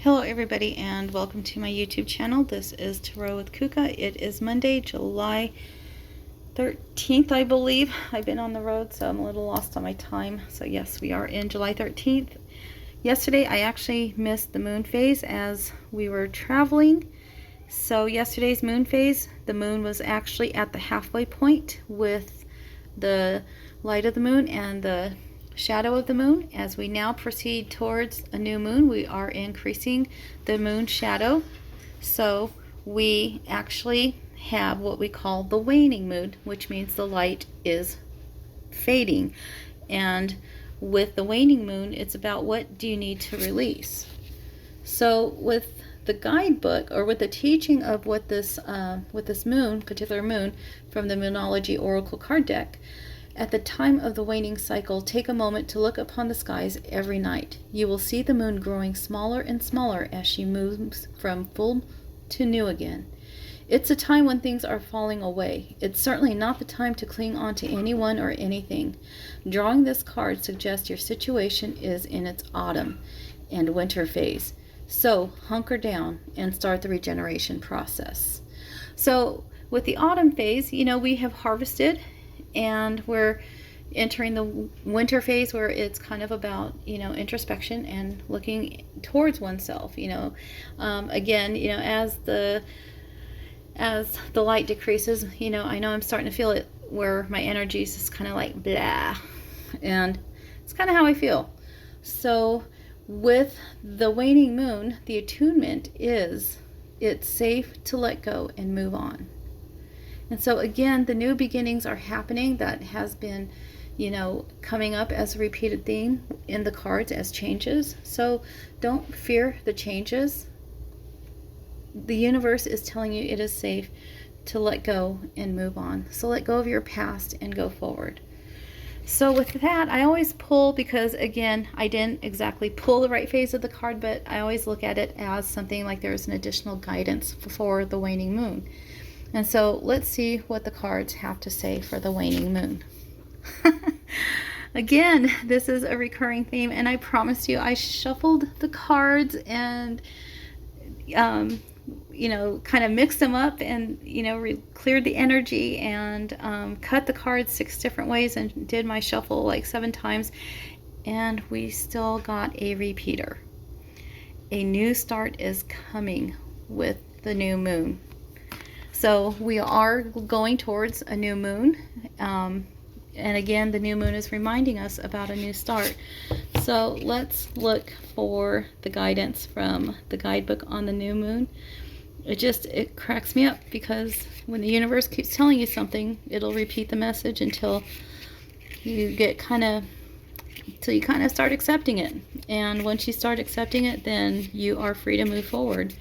Hello everybody and welcome to my YouTube channel. This is Tarot with Kuka. It is Monday, July 13th, I believe. I've been on the road, so I'm a little lost on my time. So yes, we are in July 13th. Yesterday, I actually missed the moon phase as we were traveling. So yesterday's moon phase, the moon was actually at the halfway point with the light of the moon and the shadow of the moon. As we now proceed towards a new moon, we are increasing the moon shadow. So we actually have what we call the waning moon, which means the light is fading. And with the waning moon, it's about what do you need to release. So with the guidebook, or with the teaching of what this particular moon from the Moonology Oracle card deck, at the time of the waning cycle, take a moment to look upon the skies every night. You will see the moon growing smaller and smaller as she moves from full to new again. It's a time when things are falling away. It's certainly not the time to cling on to anyone or anything. Drawing this card suggests your situation is in its autumn and winter phase. So hunker down and start the regeneration process. So with the autumn phase, we have harvested, and we're entering the winter phase where it's kind of about introspection and looking towards oneself. Again, as the light decreases, I know I'm starting to feel it where my energy is just kind of like blah, and it's kind of how I feel. So with the waning moon, the attunement is it's safe to let go and move on. And so again, the new beginnings are happening. That has been, coming up as a repeated theme in the cards as changes. So don't fear the changes. The universe is telling you it is safe to let go and move on. So let go of your past and go forward. So with that, I always pull, because again, I didn't exactly pull the right phase of the card, but I always look at it as something like there's an additional guidance for the waning moon. And so let's see what the cards have to say for the waning moon. Again, this is a recurring theme, and I promise you, I shuffled the cards and, kind of mixed them up and, cleared the energy and cut the cards 6 different ways and did my shuffle like 7 times. And we still got a repeater. A new start is coming with the new moon. So we are going towards a new moon, and again, the new moon is reminding us about a new start. So let's look for the guidance from the guidebook on the new moon. It cracks me up, because when the universe keeps telling you something, it'll repeat the message until you kind of start accepting it. And once you start accepting it, then you are free to move forward.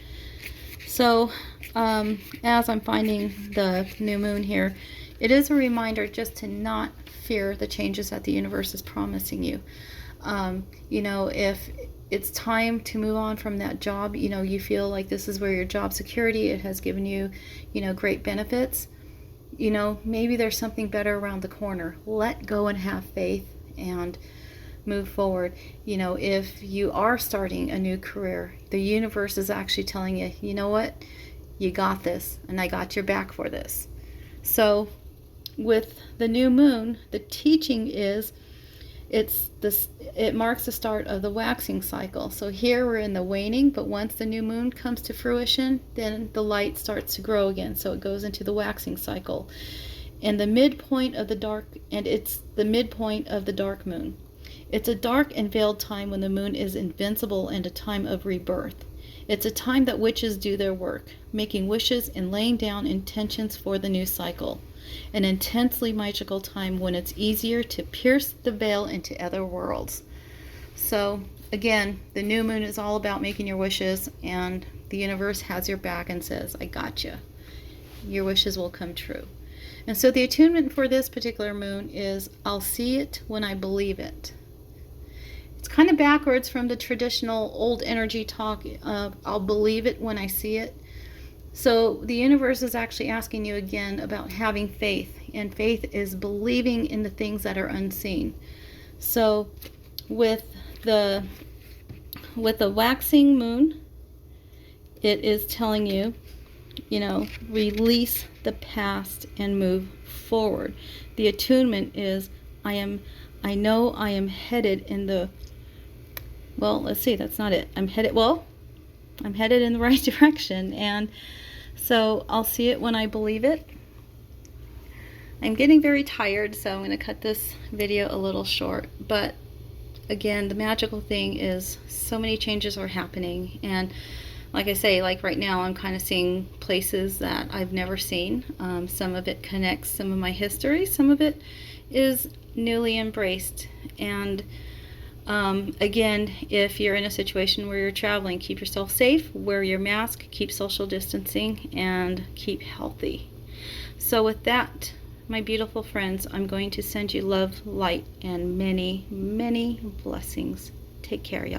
So as I'm finding the new moon here, it is a reminder just to not fear the changes that the universe is promising you. If it's time to move on from that job, you feel like this is where your job security, it has given you, great benefits. Maybe there's something better around the corner. Let go and have faith and move forward. If you are starting a new career, the universe is actually telling you, you know what? You got this, and I got your back for this. So with the new moon, the teaching is it marks the start of the waxing cycle. So here we're in the waning, but once the new moon comes to fruition, then the light starts to grow again. So it goes into the waxing cycle. And it's the midpoint of the dark moon. It's a dark and veiled time when the moon is invincible, and a time of rebirth. It's a time that witches do their work, making wishes and laying down intentions for the new cycle. An intensely magical time when it's easier to pierce the veil into other worlds. So again, the new moon is all about making your wishes, and the universe has your back and says, I got you. Your wishes will come true. And so the attunement for this particular moon is, I'll see it when I believe it. It's kind of backwards from the traditional old energy talk of I'll believe it when I see it. So the universe is actually asking you again about having faith, and faith is believing in the things that are unseen. So with the waxing moon, it is telling you, you know, release the past and move forward. The attunement is, I know I am headed in the, well, let's see, that's not it. I'm headed in the right direction, and so I'll see it when I believe it. I'm getting very tired, so I'm going to cut this video a little short, but again, the magical thing is so many changes are happening, and like I say, like right now I'm kind of seeing places that I've never seen. Some of it connects some of my history, some of it is newly embraced. And again, if you're in a situation where you're traveling, keep yourself safe, wear your mask, keep social distancing, and keep healthy. So with that, my beautiful friends, I'm going to send you love, light, and many, many blessings. Take care, y'all.